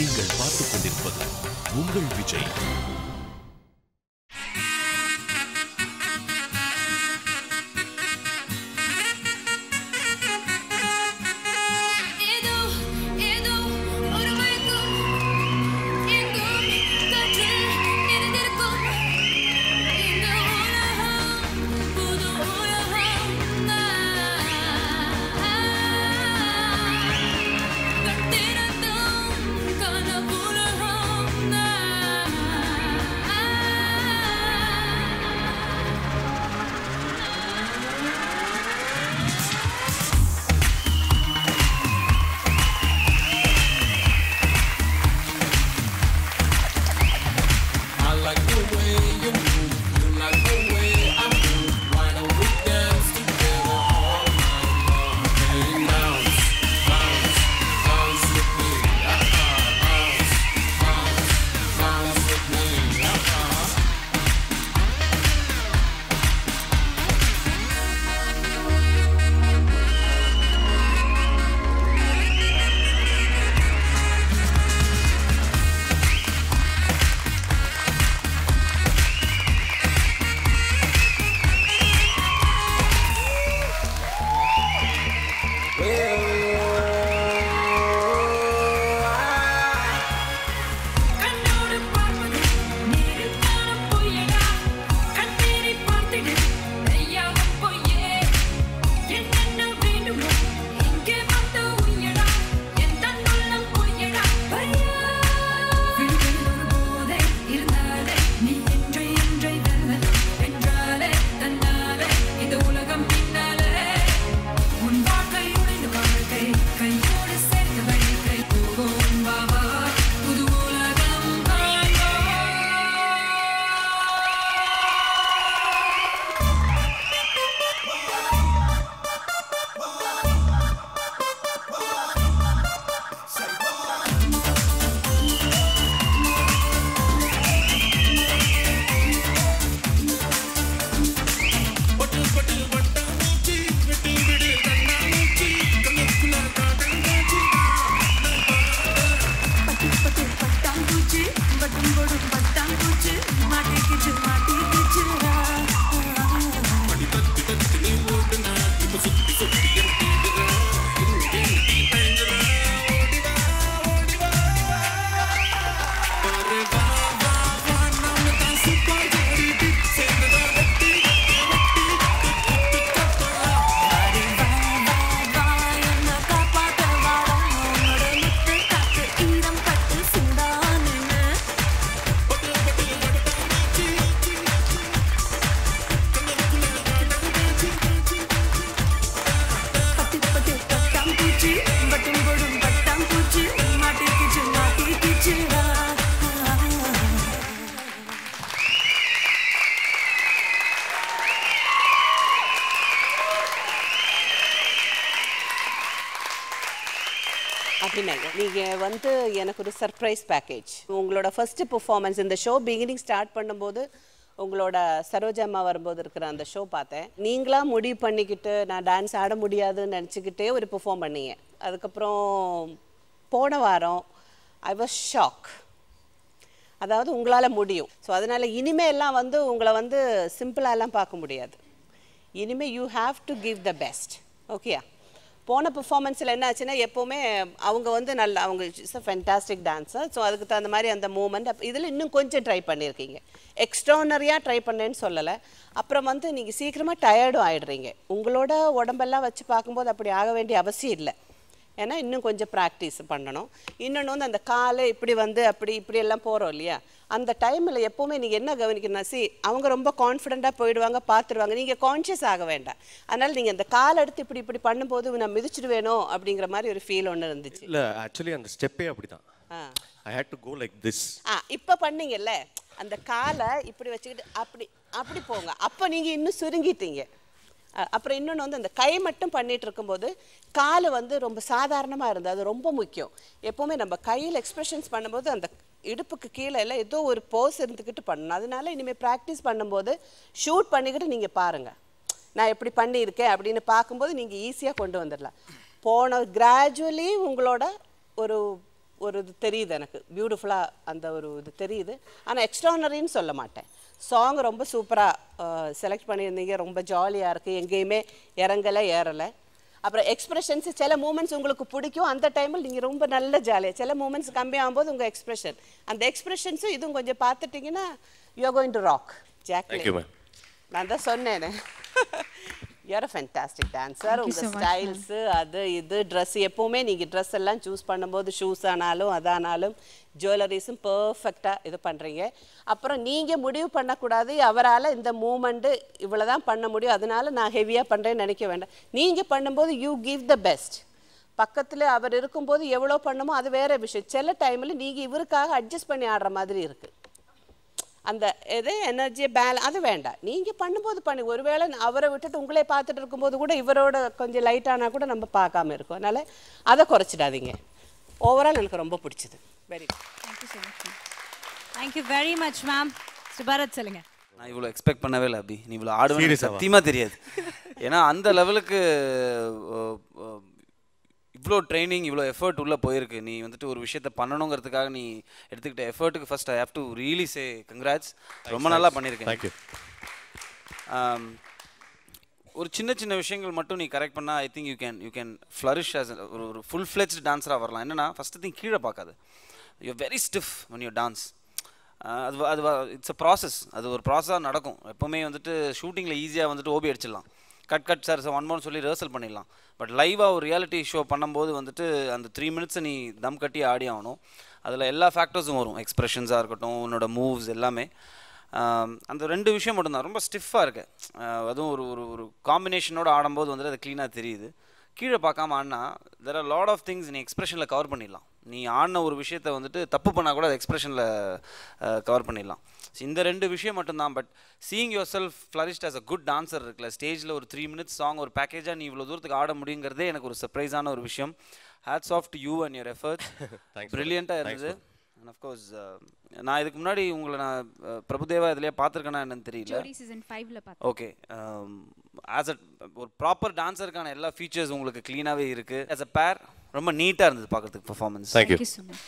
நீங்கள் பார்த்துக் கொண்டிருப்பது உங்கள் விஜய். நீங்கள் வந்து எனக்கு ஒரு சர்ப்ரைஸ் பேக்கேஜ். உங்களோட ஃபர்ஸ்ட் பெர்ஃபார்மன்ஸ் இந்த ஷோ பிகினிங் ஸ்டார்ட் பண்ணும்போது உங்களோட சரோஜா அம்மா வரும்போது இருக்கிற அந்த ஷோ பார்த்தேன். நீங்களாக முடிவு பண்ணிக்கிட்டு நான் டான்ஸ் ஆட முடியாதுன்னு நினச்சிக்கிட்டே ஒரு பெர்ஃபார்ம் பண்ணீங்க. அதுக்கப்புறம் போன வாரம் ஐ வாஸ் ஷாக். அதாவது உங்களால் முடியும். ஸோ அதனால் இனிமேலாம் வந்து உங்களை வந்து சிம்பிளாலாம் பார்க்க முடியாது. இனிமேல் you have to give the best. ஓகேயா? போன பெர்ஃபார்மன்ஸில் என்ன ஆச்சுன்னா எப்போவுமே அவங்க வந்து அவங்க it's a fantastic dancer. So அதுக்கு தகுந்த மாதிரி அந்த மூமெண்ட் இதில் இன்னும் கொஞ்சம் ட்ரை பண்ணியிருக்கீங்க. எக்ஸ்ட்ரானரியாக ட்ரை பண்ணேன்னு சொல்லலை. அப்புறம் வந்து நீங்கள் சீக்கிரமாக டயர்டும் ஆகிடுறீங்க. உங்களோட உடம்பெல்லாம் வச்சு பார்க்கும்போது அப்படி ஆக வேண்டிய அவசியம் இல்லை. ஏன்னா இன்னும் கொஞ்சம் ப்ராக்டிஸ் பண்ணணும். இன்னொன்று வந்து அந்த காலை இப்படி வந்து இப்படியெல்லாம் போகிறோம் இல்லையா, அந்த டைமில் எப்போவுமே நீங்கள் என்ன கவனிக்கணும்னா அவங்க ரொம்ப கான்ஃபிடென்ட்டாக போயிடுவாங்க, பார்த்துருவாங்க. நீங்கள் கான்ஷியஸ் ஆக வேண்டாம். அதனால் நீங்கள் அந்த காலை எடுத்து இப்படி பண்ணும்போது நான் மிதிச்சிடுவேனோ அப்படிங்கிற மாதிரி ஒரு ஃபீல் ஒன்று இருந்துச்சு. இல்லை, ஆக்சுவலி அந்த ஸ்டெப்பே அப்படி தான். I hate to go like this. இப்போ பண்ணீங்கல்ல, அந்த காலை இப்படி வச்சுக்கிட்டு அப்படி போங்க. அப்போ நீங்கள் இன்னும் சுருங்கிட்டீங்க. அப்புறம் இன்னொன்று வந்து அந்த கை மட்டும் பண்ணிட்டு இருக்கும்போது கால் வந்து ரொம்ப சாதாரணமாக இருந்தது. அது ரொம்ப முக்கியம். எப்போவுமே நம்ம கையில் எக்ஸ்பிரஷன்ஸ் பண்ணும்போது அந்த இடுப்புக்கு கீழே எல்லாம் ஏதோ ஒரு போஸ் இருந்துக்கிட்டு பண்ணணும். அதனால இனிமேல் ப்ராக்டிஸ் பண்ணும்போது ஷூட் பண்ணிக்கிட்டு நீங்கள் பாருங்கள், நான் எப்படி பண்ணியிருக்கேன் அப்படின்னு பார்க்கும்போது நீங்கள் ஈஸியாக கொண்டு வந்துடலாம். கிராஜுவலி உங்களோட ஒரு ஒரு இது தெரியுது எனக்கு பியூட்டிஃபுல்லாக அந்த ஒரு இது தெரியுது ஆனால் எக்ஸ்ட்ரானரின்னு சொல்ல மாட்டேன் சாங் ரொம்ப சூப்பராக செலக்ட் பண்ணியிருந்தீங்க ரொம்ப ஜாலியாக இருக்குது எங்கேயுமே இறங்கலை ஏறலை அப்புறம் எக்ஸ்பிரஷன்ஸ் சில மூமெண்ட்ஸ் உங்களுக்கு பிடிக்கும் அந்த டைமில் நீங்கள் ரொம்ப நல்ல ஜாலியாக சில மூமெண்ட்ஸ் கம்மியாகும்போது உங்கள் எக்ஸ்பிரஷன் அந்த எக்ஸ்பிரஷன்ஸும் இதுவும் கொஞ்சம் பார்த்துட்டிங்கன்னா you are going to rock Jacqueline நான் தான் சொன்னேனே You're a fantastic dancer. உங்க ஸ்டைல்ஸ் அது இது ட்ரெஸ் எப்பவுமே நீங்க ட்ரெஸ் எல்லாம் சூஸ் பண்ணும்போது ஷூஸ் ஆனாலும் அதானாலும் ஜுவல்லரிஸும் பர்ஃபெக்டாக இது பண்ணுறீங்க அப்புறம் நீங்கள் முடிவு பண்ணக்கூடாது அவரால் இந்த மூமெண்ட்டு இவ்வளோ தான் பண்ண முடியும் அதனால நான் ஹெவியாக பண்ணுறேன்னு நினைக்க வேண்டாம் நீங்கள் பண்ணும்போது யூ கிவ் த பெஸ்ட் பக்கத்தில் அவர் இருக்கும்போது எவ்வளோ பண்ணுமோ அது வேறு விஷயம் சில டைமில் நீங்கள் இவருக்காக அட்ஜஸ்ட் பண்ணி ஆடுற மாதிரி இருக்குது அந்த எது எனர்ஜியை அது வேண்டாம் நீங்கள் பண்ணும்போது பண்ணி ஒருவேளை அவரை விட்டுட்டு உங்களே பார்த்துட்டு இருக்கும்போது கூட இவரோட கொஞ்சம் லைட்டானால் கூட நம்ம பார்க்காம இருக்கோம் அதனால் அதை குறைச்சிடாதீங்க ஓவரால் எனக்கு ரொம்ப பிடிச்சது very good thank you so much thank you very much ma'am Subarath சொல்லுங்க நான் இவ்வளோ எக்ஸ்பெக்ட் பண்ணவே இல்லை அப்படி நீ இவ்வளோ ஆடுவேன் சத்தியமாக தெரியாது ஏன்னா அந்த லெவலுக்கு இவ்வளோ ட்ரைனிங் இவ்வளோ எஃபர்ட் உள்ளே போயிருக்கு நீ வந்துட்டு ஒரு விஷயத்த பண்ணணுங்கிறதுக்காக நீ எடுத்துக்கிட்ட எஃபர்ட்டுக்கு first I have to really say congrats ரொம்ப நல்லா பண்ணியிருக்கேன் தேங்க்யூ ஒரு சின்ன சின்ன விஷயங்கள் மட்டும் நீ கரெக்ட் பண்ணால் I think you can flourish as ஒரு ஃபுல் ஃப்ளெஜ்ட் டான்ஸராக வரலாம் என்னென்னா ஃபஸ்ட்டு திங் கீழே பார்க்காது you very stiff when you dance அது இட்ஸ் அ ப்ராசஸ் அது ஒரு ப்ராசஸாக நடக்கும் எப்போவுமே வந்துட்டு ஷூட்டிங்கில் ஈஸியாக வந்துட்டு ஓபி அடிச்சிடலாம் கட் சார் ஒன் மோன் சொல்லி ரிஹர்சல் பண்ணிடலாம் பட் லைவாக ஒரு ரியாலிட்டி ஷோ பண்ணும்போது வந்துட்டு அந்த 3 மினிட்ஸை நீ தம் கட்டி ஆடி ஆகணும் அதில் எல்லா ஃபேக்டர்ஸும் வரும் எக்ஸ்ப்ரெஷன்ஸாக இருக்கட்டும் உன்னோட மூவ்ஸ் எல்லாமே அந்த 2 விஷயம் மட்டும்தான் ரொம்ப ஸ்டிஃபாக இருக்கு அதுவும் ஒரு காம்பினேஷனோடு ஆடும்போது வந்துட்டு அது க்ளீனாக தெரியுது கீழே பார்க்காம ஆடினா there are lot of things நீ எக்ஸ்ப்ரெஷனில் கவர் பண்ணிடலாம் நீ ஆடின ஒரு விஷயத்தை வந்துட்டு தப்பு பண்ணால் கூட அது எக்ஸ்ப்ரெஷனில் கவர் பண்ணிடலாம் ஸோ இந்த 2 விஷயம் மட்டும்தான் but seeing your self flourished as a good dancer இருக்குல்ல ஸ்டேஜில் ஒரு 3 மினிட்ஸ் சாங் ஒரு பேக்கேஜாக நீ இவ்வளோ தூரத்துக்கு ஆட முடியுங்கிறதே எனக்கு ஒரு சர்ப்ரைஸான ஒரு விஷயம் hats off to you and your efforts ப்ரில்லியண்ட்டாக இருந்தது அண்ட் அஃப்கோர்ஸ் நான் இதுக்கு முன்னாடி உங்களை நான் பிரபுதேவா இதுலேயே பார்த்துருக்கேன்னா என்னன்னு தெரியல ஓகே ஆஸ் அ ஒரு ப்ராப்பர் டான்ஸருக்கான எல்லா ஃபீச்சர்ஸ் உங்களுக்கு க்ளீனாகவே இருக்குது ஆஸ் அ பேர் ரொம்ப நீட்டாக இருந்தது பார்க்குறதுக்கு பர்ஃபார்மன்ஸ் தேங்க்யூ ஸோ மச்